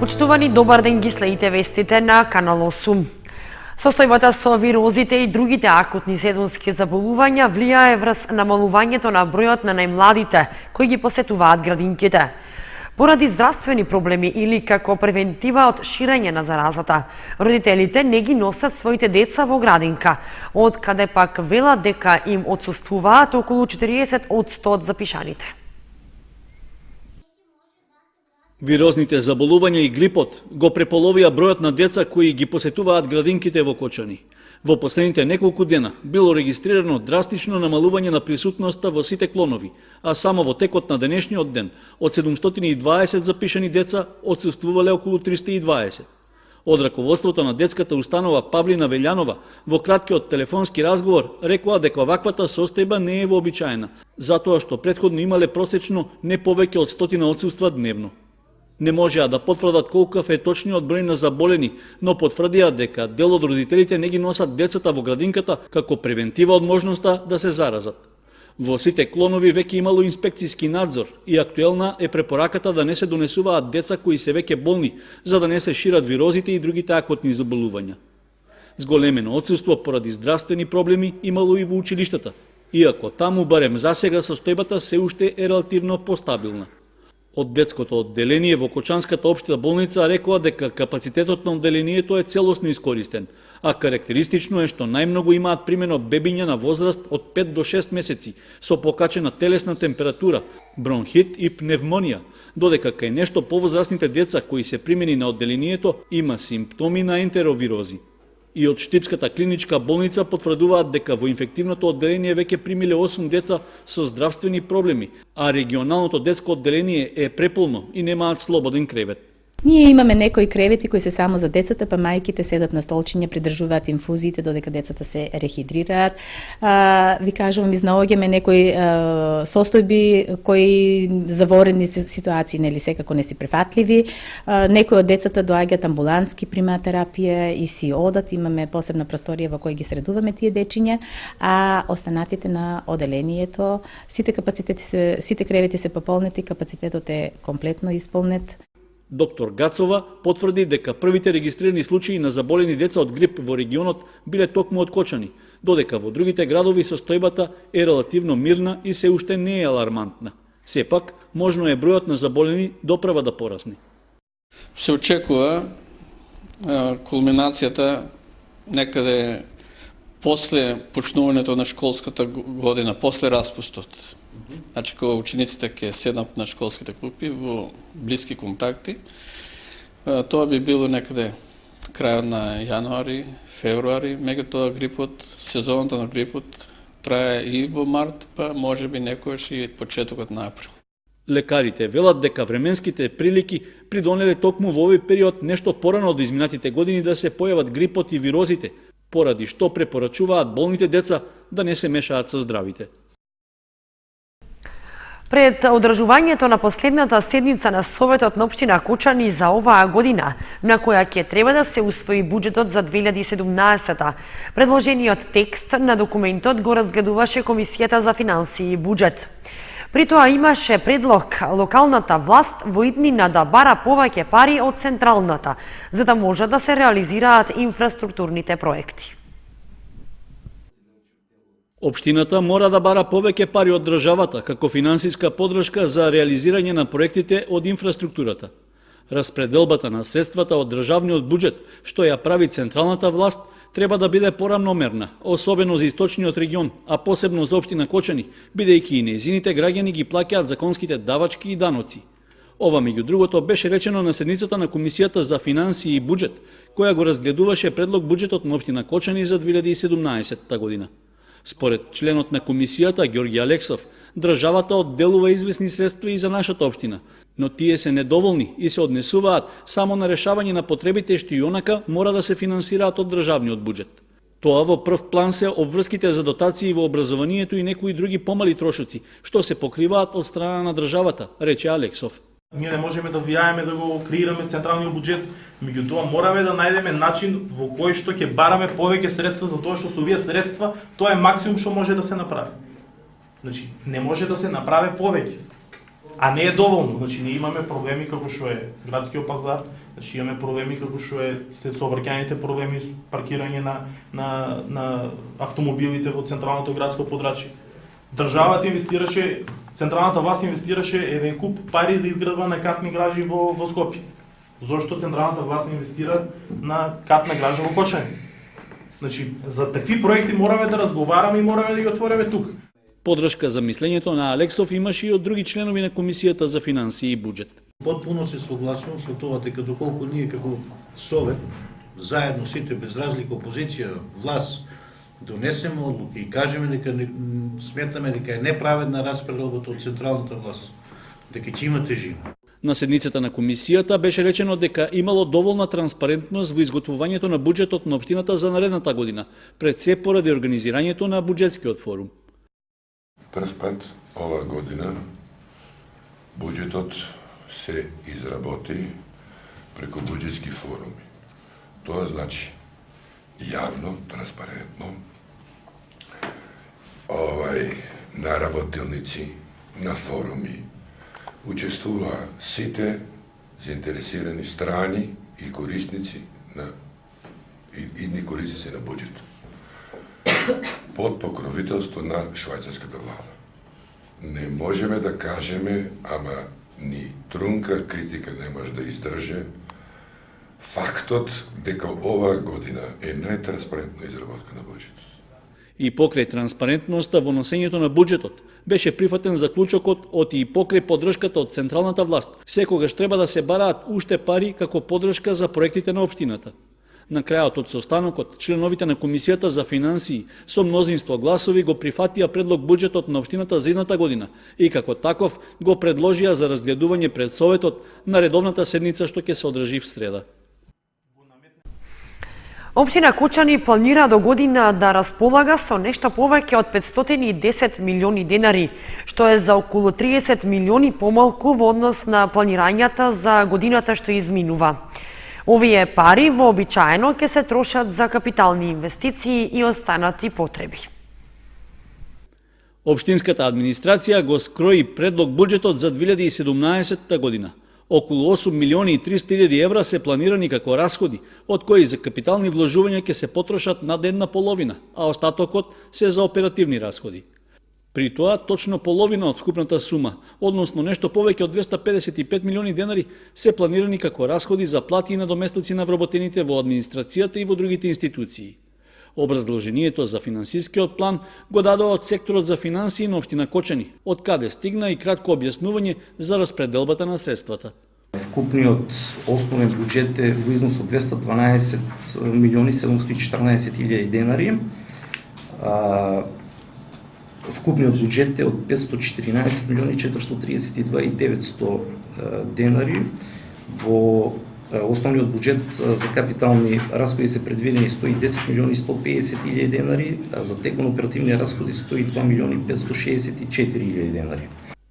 Почитувани, добар ден, ги следите вестите на Канал 8. Состојбата со вирозите и другите акутни сезонски заболувања влијае врз намалувањето на бројот на најмладите кои ги посетуваат градинките. Поради здравствени проблеми или како превентива од ширење на заразата, родителите не ги носат своите деца во градинка, од каде пак велат дека им отсуствуваат околу 40% од запишаните. Вирозните заболувања и грипот го преполовија бројот на деца кои ги посетуваат градинките во Кочани. Во последните неколку дена било регистрирано драстично намалување на присутноста во сите клонови, а само во текот на денешниот ден од 720 запишани деца отсуствувале околу 320. Од раководството на детската установа Павлина Велјанова во краткиот телефонски разговор рекоа дека ваквата состојба не е вообичаена, затоа што претходно имале просечно не повеќе од 100 отсуства дневно. Не можеа да потврдат колкав е точниот број на заболени, но потврдија дека дел од родителите не ги носат децата во градинката како превентива од можноста да се заразат. Во сите клонови веќе имало инспекцијски надзор и актуелна е препораката да не се донесуваат деца кои се веќе болни, за да не се шират вирозите и другите акутни заболувања. Зголемено отсуство поради здравствени проблеми имало и во училиштата, иако таму барем засега состојбата се уште е релативно постабилна. Од детското одделение во Кочанската општа болница рекоа дека капацитетот на одделението е целосно искористен, а карактеристично е што најмногу имаат примено бебиња на возраст од 5 до 6 месеци со покачена телесна температура, бронхит и пневмонија, додека кај нешто повозрастните деца кои се примени на одделението има симптоми на ентеровирози. И од Штипската клиничка болница потврдуваат дека во инфективното одделение веќе примиле 8 деца со здравствени проблеми, а регионалното детско одделение е преполно и немаат слободен кревет. Ние имаме некои кревети кои се само за децата, па мајките седат на столчиња, придржуваат инфузиите додека децата се рехидрираат. Ви кажувам, изнаоѓаме некои состојби кои заворени ситуации, нели секако не си префатливи. Некои од децата доаѓаат амбулантски, примаат терапија и си одат. Имаме посебна просторија во која ги средуваме тие дечиња, а останатите на оделението, сите кревети се пополнети, капацитетот е комплетно исполнет. Доктор Гацова потврди дека првите регистрирани случаи на заболени деца од грип во регионот биле токму од Кочани, додека во другите градови состојбата е релативно мирна и се уште не е алармантна. Сепак, можно е бројот на заболени доправа да порасне. Се очекува кулминацијата некаде после почнувањето на школската година, после распустот. Значи, кога учениците ќе седнат на школските клупи во блиски контакти, тоа би било некаде крајот на јануари, февруари, меѓутоа грипот, сезоната на грипот трае и во март, па можеби некојаш и почетокот на април. Лекарите велат дека временските прилики придонеле токму во овој период нешто порано од изминатите години да се појават грипот и вирозите, поради што препорачуваат болните деца да не се мешаат со здравите. Пред одржувањето на последната седница на Советот на општина Кочани за оваа година, на која ќе треба да се усвои буџетот за 2017, предложениот текст на документот го разгледуваше Комисијата за финансии и буџет. При тоа имаше предлог локалната власт во иднина да бара повеќе пари од централната, за да може да се реализираат инфраструктурните проекти. Општината мора да бара повеќе пари од државата како финансиска поддршка за реализирање на проектите од инфраструктурата. Распределбата на средствата од државниот буџет, што ја прави централната власт, треба да биде порамномерна, особено за источниот регион, а посебно за општина Кочани, бидејќи и нејзините граѓани ги плаќаат законските давачки и даноци. Ова, меѓу другото, беше речено на седницата на Комисијата за финансии и буџет, која го разгледуваше предлог буџетот на општина Кочани за 2017 година. Според членот на комисијата Ѓорѓи Алексов, државата одделува известни средства и за нашата општина, но тие се недоволни и се однесуваат само на решавање на потребите што и онака мора да се финансираат од државниот буџет. Тоа во прв план се обврските за дотации во образованието и некои други помали трошоци, што се покриваат од страна на државата, рече Алексов. Ние не можеме да влијаеме да го креираме централниот буџет, меѓутоа мораме да најдеме начин во кој што ќе бараме повеќе средства, затоа што со овие средства тоа е максимум што може да се направи. Значи, не може да се направи повеќе. а не е доволно. Значи ние имаме проблеми како што е градскиот пазар, значи имаме проблеми како што е се сообраќајните проблеми, паркирање на автомобилите во централното градско подрачје. Државата инвестираше, централната власт инвестираше еден куп пари за изградба на катни гражи во Скопје. Зошто централната власт инвестира на катна гража во Кочани? Значи, за такви проекти мораме да разговараме и мораме да ги отвориме тук. Подршка за мислењето на Алексов имаше и од други членови на Комисијата за финансии и буџет. Потпуно се согласувам со тоа дека доколку ние како Совет, заедно сите без разлика опозиција, власт, донесеме одлуки и кажеме дека сметаме дека е неправедна распределбата од централната власт, дека ќе има тежина. На седницата на комисијата беше речено дека имало доволна транспарентност во изготвувањето на буџетот на општината за наредната година, пред се поради организирањето на буџетскиот форум. Прв пат ова година буџетот се изработи преку буџетски форуми. Тоа значи јавно, транспарентно, на работилници, на форуми, учествуваа сите заинтересирани страни и корисници идни корисници на буџетот под покровителство на швајцарската влада. Не можеме да кажеме, ама ни трунка критика не може да издрже фактот дека оваа година е најтранспарентна изработка на буџетот. И покрај транспарентноста во носењето на буџетот беше прифатен заклучокот од и покрај поддршката од централната власт. Секогаш треба да се бараат уште пари како поддршка за проектите на општината. На крајот од состанокот, членовите на Комисијата за финансии со мнозинство гласови го прифатија предлог буџетот на општината за едната година и како таков го предложија за разгледување пред Советот на редовната седница што ќе се одржи в среда. Општина Кочани планира до година да располага со нешто повеќе од 510 милиони денари, што е за околу 30 милиони помалку во однос на планирањата за годината што изминува. Овие пари вообичаено ќе се трошат за капитални инвестиции и останати потреби. Општинската администрација го скрои предлог буџетот за 2017 година. Околу 8 милиони и 300 илјади евра се планирани како расходи, од кои за капитални вложувања ќе се потрошат над една половина, а остатокот се за оперативни расходи. При тоа, точно половина од вкупната сума, односно нешто повеќе од 255 милиони денари, се планирани како расходи за плати и надоместоци на вработените во администрацијата и во другите институции. Образложението за финансискиот план го дадоа од секторот за финансии на општина Кочани, од каде стигна и кратко објаснување за распределбата на средствата. Вкупниот основен буџет е во износ од 212 милиони 714 илјади денари. Вкупниот буџет е од 514 милиони 432 и 900 денари. Во основниот буџет за капитални расходи се предвидени 110 милиони 150 илјади денари, а за текун оперативни расходи 102 милиони 564 илјади денари.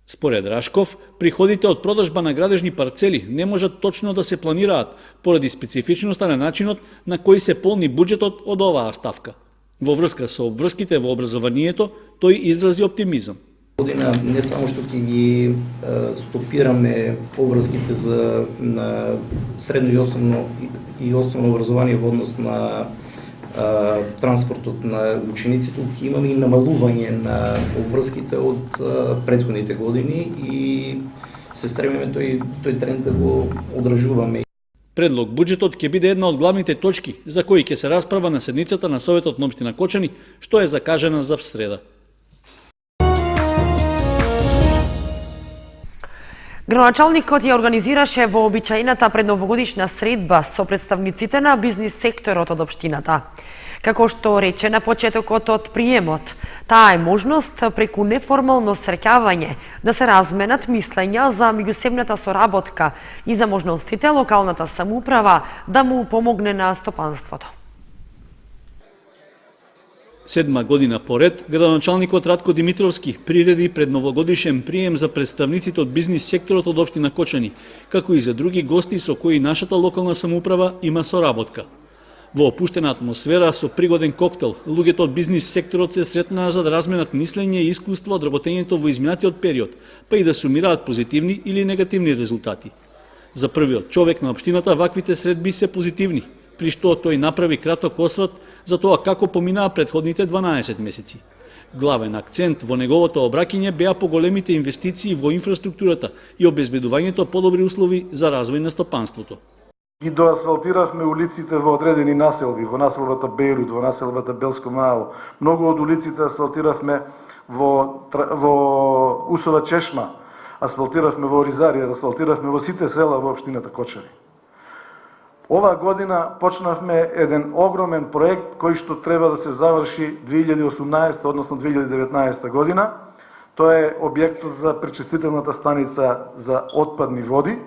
Според Рашков, приходите од продажба на градежни парцели не можат точно да се планираат поради специфичноста на начинот на кој се полни буџетот од оваа ставка. Во врска со обврските во образованието, тој изрази оптимизам. Година не само што ќе ги стопираме обврските за средно и основно образование во однос на транспортот на учениците, ќе имаме и намалување на обврските од претходните години и се стремиме тој тренд да го одржуваме. Предлог буџетот ќе биде една од главните точки за кои ќе се расправа на седницата на Советот на општина Кочани, што е закажана за среда. Градоначалникот ја организираше вообичаената предновогодишна средба со представниците на бизнис секторот од општината. Како што рече на почетокот од приемот, таа е можност преку неформално среќавање да се разменат мислења за меѓусебната соработка и за можностите локалната самоуправа да му помогне на стопанството. 7 година поред, градоначалникот Радко Димитровски приреди предновогодишен прием за представниците од бизнис секторот од општина Кочани, како и за други гости со кои нашата локална самоуправа има соработка. Во опуштена атмосфера со пригоден коктел, луѓето од бизнис секторот се сретнаа за да разменат мислење и искуство од работењето во изминатиот период, па и да сумираат позитивни или негативни резултати. За првиот човек на општината ваквите средби се позитивни, при што тој направи краток осврт за тоа како поминаа претходните 12 месеци. Главен акцент во неговото обраќање беа поголемите инвестиции во инфраструктурата и обезбедувањето подобри услови за развој на стопанството. Ги доасфалтиравме улиците во одредени населби, во населбата Бејрут, во населбата Белско Мало. Многу од улиците асфалтиравме во Усова Чешма, асфалтиравме во Оризарија, асфалтиравме во сите села во општината Кочани. Оваа година почнавме еден огромен проект кој што треба да се заврши 2018, односно 2019 година. Тоа е објектот за пречистителната станица за отпадни води,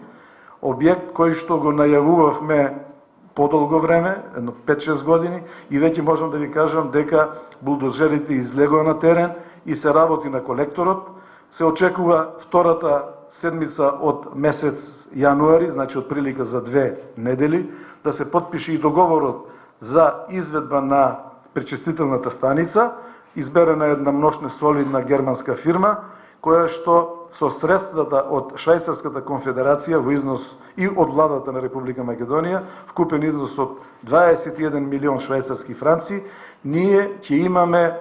објект кој што го најавувавме подолго време, едно 5-6 години, и веќе можам да ви кажам дека булдозерите излегоа на терен и се работи на колекторот. Се очекува втората седмица од месец јануари, значи од прилика за 2 недели, да се потпише и договорот за изведба на пречистителната станица, изберена една мношне солидна германска фирма, која што со средствата од Швајцарската конфедерација во износ и од владата на Република Македонија, вкупен износ од 21 милион швајцарски франци, ние ќе имаме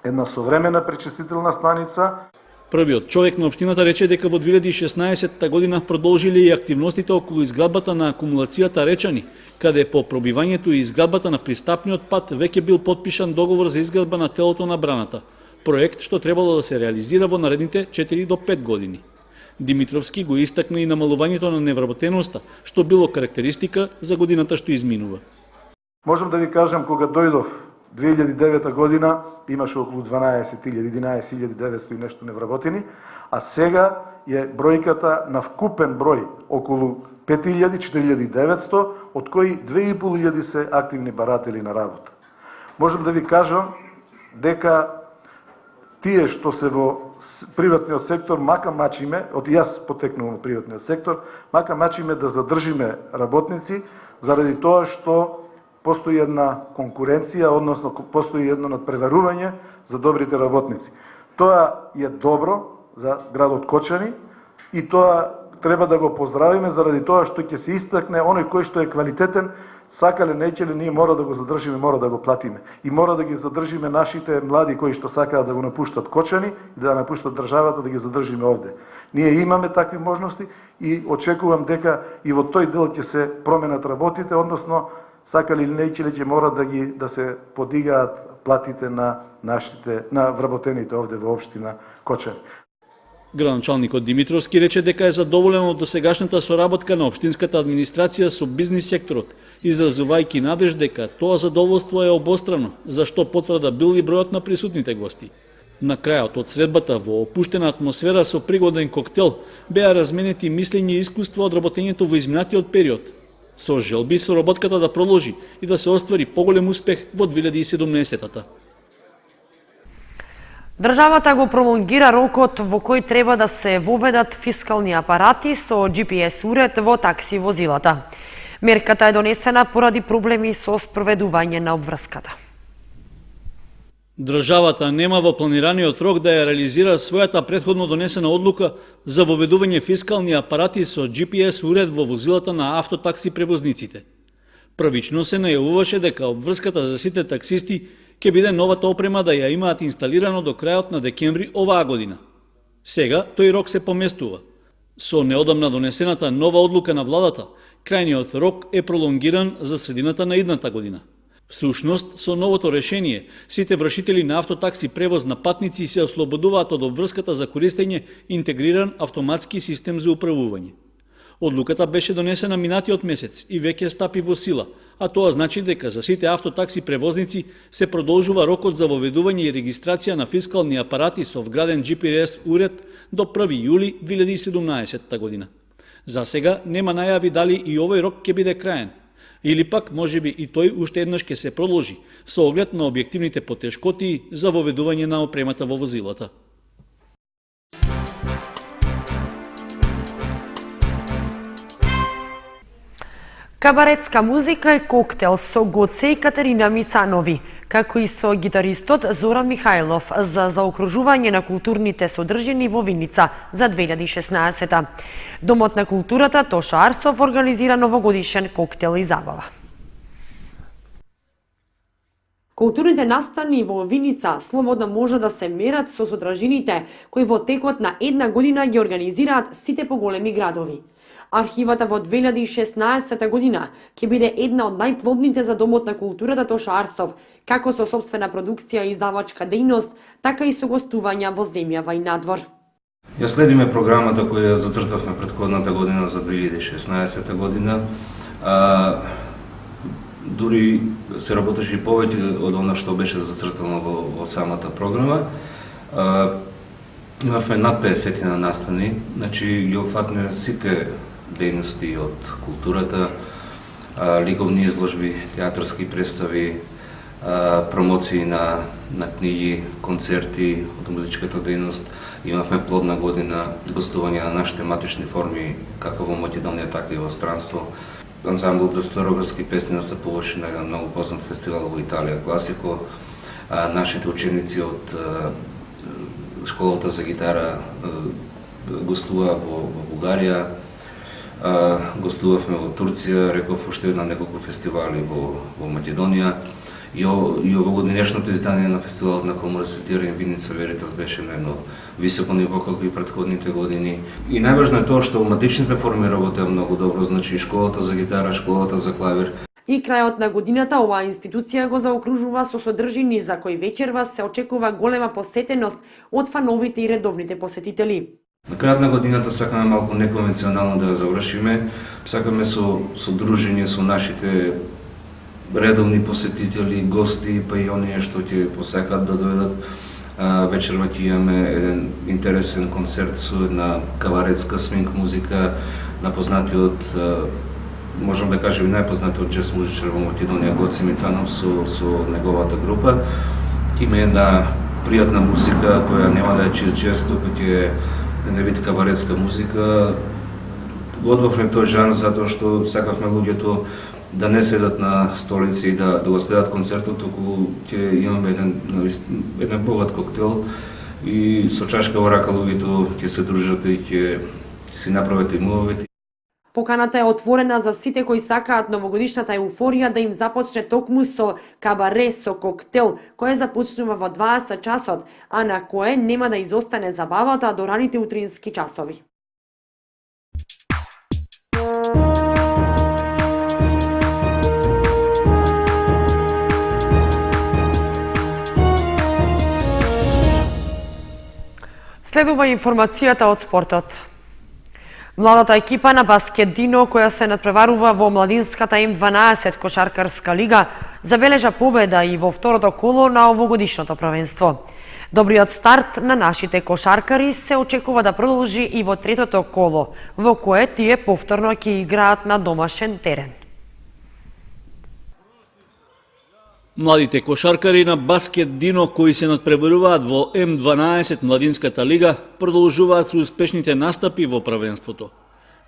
една современа пречистителна станица. Првиот човек на општината рече дека во 2016 година продолжиле и активностите околу изградбата на акумулацијата Речани, каде по пробивањето и изградбата на пристапниот пат веќе бил потпишан договор за изградба на телото на браната, проект што требало да се реализира во наредните 4 до 5 години. Димитровски го истакна и намалувањето на невработеноста, што било карактеристика за годината што изминува. Можам да ви кажам, кога дојдов 2009 година имаше околу 11.900 и нешто невработени, а сега е бројката на вкупен број околу 5.000-4.900, од кои 2.500 се активни баратели на работа. Можам да ви кажам дека тие што се во приватниот сектор, мака мачиме, од јас потекнувам во приватниот сектор, мака мачиме да задржиме работници, заради тоа што постои една конкуренција, односно постои едно надпреварување за добрите работници. Тоа е добро за градот Кочани и тоа треба да го поздравиме заради тоа што ќе се истакне оној кој што е квалитетен, сакале неќеле ние мора да го задржиме, мора да го платиме. И мора да ги задржиме нашите млади кои што сакаат да го напуштат Кочани и да напуштат државата, да ги задржиме овде. Ние имаме такви можности и очекувам дека и во тој дел ќе се променат работите, односно сакали или неќеле ќе мора да се подигаат платите на вработените овде во општина Кочани. Градоначалникот Димитровски рече дека е задоволен од досегашната соработка на општинската администрација со бизнис секторот, изразувајќи надеж дека тоа задоволство е обострано, за што потврда бил и бројот на присутните гости. На крајот од средбата во опуштена атмосфера со пригоден коктел беа разменети мислење и искуство од работењето во изминатиот период, со желби соработката да продолжи и да се оствари поголем успех во 2017-та. Државата го пролонгира рокот во кој треба да се воведат фискални апарати со GPS уред во такси возилата. Мерката е донесена поради проблеми со спроведување на обврската. Државата нема во планираниот рок да ја реализира својата претходно донесена одлука за воведување фискални апарати со GPS уред во возилата на автотакси превозниците. Првично се најавуваше дека обврската за сите таксисти ќе биде новата опрема да ја имаат инсталирано до крајот на декември оваа година. Сега тој рок се поместува. Со неодамна донесената нова одлука на владата, крајниот рок е пролонгиран за средината на идната година. Всушност, со новото решение, сите вршители на автотакси превоз на патници се ослободуваат од обврската за користење интегриран автоматски систем за управување. Одлуката беше донесена минатиот месец и веќе стапи во сила, а тоа значи дека за сите автотакси превозници се продолжува рокот за воведување и регистрација на фискални апарати со вграден GPS уред до 1 јули 2017 година. За сега нема најави дали и овој рок ќе биде краен, или пак можеби и тој уште еднаш ќе се продолжи со оглед на објективните потешкоти за воведување на опремата во возилата. Кабаретска музика и коктел со Гоце и Катерина Мицанови, како и со гитаристот Зоран Михајлов за заокружување на културните содржини во Виница за 2016. Домот на културата Тоша Арсов организира новогодишен коктел и забава. Културните настани во Виница слободно може да се мерат со содржините кои во текот на една година ги организираат сите поголеми градови. Архивата во 2016 година ќе биде една од најплодните за Домот на културата Тоша Арсов, како со собствена продукција и издавачка дејност, така и со гостувања во земјава и надвор. Ја следиме програмата која зацртавме претходната година за 2016 година. Дури се работеше и повеќе од она што беше зацртано во самата програма. Имавме над 50 на настани, значи ги опфатне сите дејности од културата, ликовни изложби, театарски представи, промоции на книги, концерти од музичката дејност. Имавме плодна година гостување на нашите матични форми, како во Македонија, така и во странство. Ансамблот за старогрчки песни настапуваше на многу познат фестивал во Италија, Класико. Нашите ученици од школата за гитара гостуваа во Бугарија, гостувавме во Турција, реков уште на неколку фестивали во Македонија. И овогодинешното издание на фестивалот на Комора Сетира и Виница Веритас беше на едно високо ниво како и претходните години. И најважно е тоа што матичните форми работеа многу добро, значи школата за гитара, школата за клавир. И крајот на годината оваа институција го заокружува со содржини за кои вечерва се очекува голема посетеност од фановите и редовните посетители. На крајот на годината сакаме малку неконвенционално да ја завршиме, сакаме со дружење со нашите редовни посетители, гости, па и оние што ќе посакат да дојдат. Вечерва ќе имаме еден интересен концерт со една каваретска свинг музика на познатиот, можам да кажем најпознатиот джез музичар во Македонија Гоце Мицанов со неговата група. Има една пријатна музика која нема да е чист джез, туку ќе е една вид каваретска музика. Го одбавме тој жанр затоа што сакавме луѓето да не седат на столици и да го следат концертот, туку ќе имаме еден богат коктел и со чашка во рака луѓето ќе се дружат и ќе си направат и мувовите. Поканата е отворена за сите кои сакаат новогодишната еуфорија да им започне токму со кабаре со коктел, кој започнува во 20 часот, а на кое нема да изостане забавата до раните утрински часови. Следува информацијата од спортот. Младата екипа на Баскет Дино, која се надпреварува во младинската М12 кошаркарска лига, забележа победа и во второто коло на овогодишното првенство. Добриот старт на нашите кошаркари се очекува да продолжи и во третото коло, во кое тие повторно ќе играат на домашен терен. Младите кошаркари на Баскет Дино кои се надпреваруваат во М12 младинската лига продолжуваат со успешните настапи во првенството.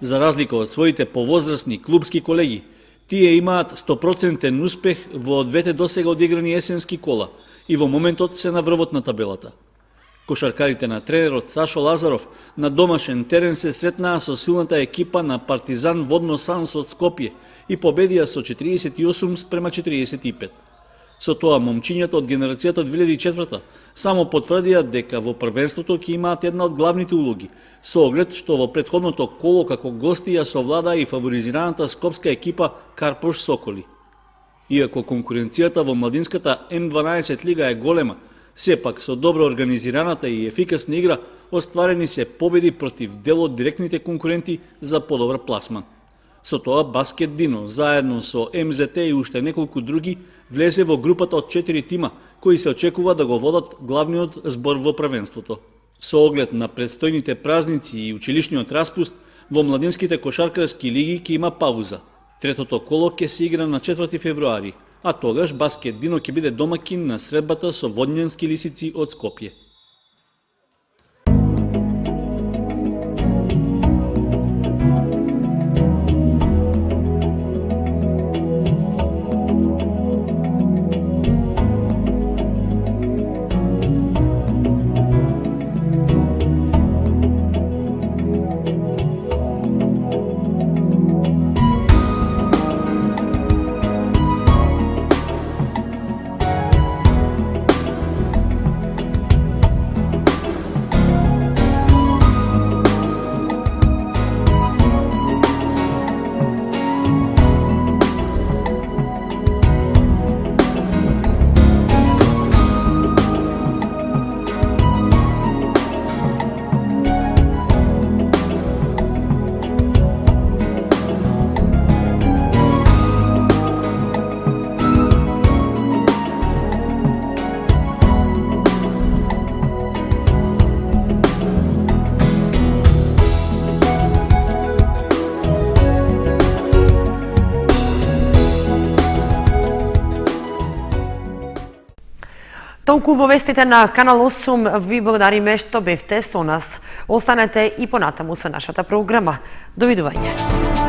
За разлика од своите повозрасни клубски колеги, тие имаат 100% успех во двете досега одиграни есенски кола и во моментот се на врвот на табелата. Кошаркарите на тренерот Сашо Лазаров на домашен терен се сретнаа со силната екипа на Партизан Водно Санс од Скопје и победија со 48 спрема 45. Со тоа, момчињата од генерацијата 2004 само потврдија дека во првенството ќе имаат една од главните улоги, со оглед што во претходното коло како гости ја совладаа и фаворизираната скопска екипа Карпош Соколи. Иако конкуренцијата во младинската М12 лига е голема, сепак со добро организираната и ефикасна игра остварени се победи против дел од директните конкуренти за подобар пласман. Со тоа Баскет Дино, заедно со МЗТ и уште неколку други, влезе во групата од 4 тима, кои се очекува да го водат главниот збор во првенството. Со оглед на предстојните празници и училишниот распуст, во младинските кошаркарски лиги ќе има пауза. Третото коло ќе се игра на 4 февруари, а тогаш Баскет Дино ќе биде домакин на средбата со Водњански лисици од Скопје. Толку во вестите на Канал 8. Ви благодариме што бевте со нас. Останете и понатаму со нашата програма. Довидување.